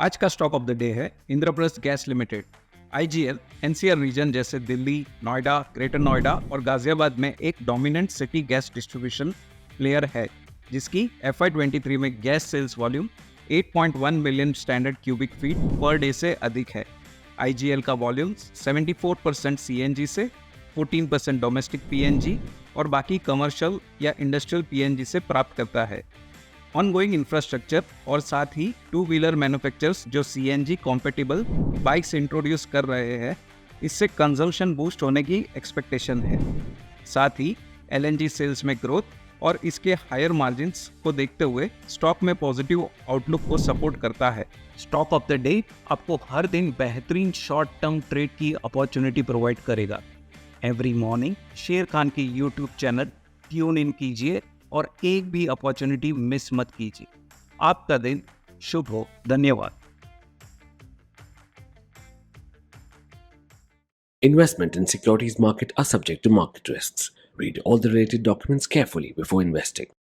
आज का stock of the day है Indraprastha gas limited. IGL NCR region जैसे दिल्ली, नोएडा, ग्रेटर नोएडा और गाजियाबाद में एक dominant city gas distribution player है, जिसकी FY23 में gas sales volume 8.1 million standard cubic feet per day से अधिक है। आईजीएल का वॉल्यूम 74% सीएनजी से, 14% डोमेस्टिक पीएनजी और बाकी कमर्शियल या इंडस्ट्रियल पीएनजी से प्राप्त करता है। ऑनगोइंग इंफ्रास्ट्रक्चर और साथ ही टू व्हीलर मैन्युफैक्चरर्स जो सीएनजी कॉम्पेटिबल बाइक्स इंट्रोड्यूस कर रहे हैं, इससे कंजम्पशन बूस्ट होने की एक्सपेक्टेशन है। साथ ही एलएनजी सेल्स में ग्रोथ और इसके हायर मार्जिन्स को देखते हुए स्टॉक में पॉजिटिव आउटलुक को सपोर्ट करता है। स्टॉक ऑफ द डे आपको हर दिन बेहतरीन शॉर्ट टर्म ट्रेड की अपॉर्चुनिटी प्रोवाइड करेगा। एवरी मॉर्निंग शेर खान की यूट्यूब चैनल ट्यून इन कीजिए और एक भी अपॉर्चुनिटी मिस मत कीजिए। आपका दिन शुभ हो। धन्यवाद। Investment in securities market are subject to market risks. Read all the related documents carefully before investing.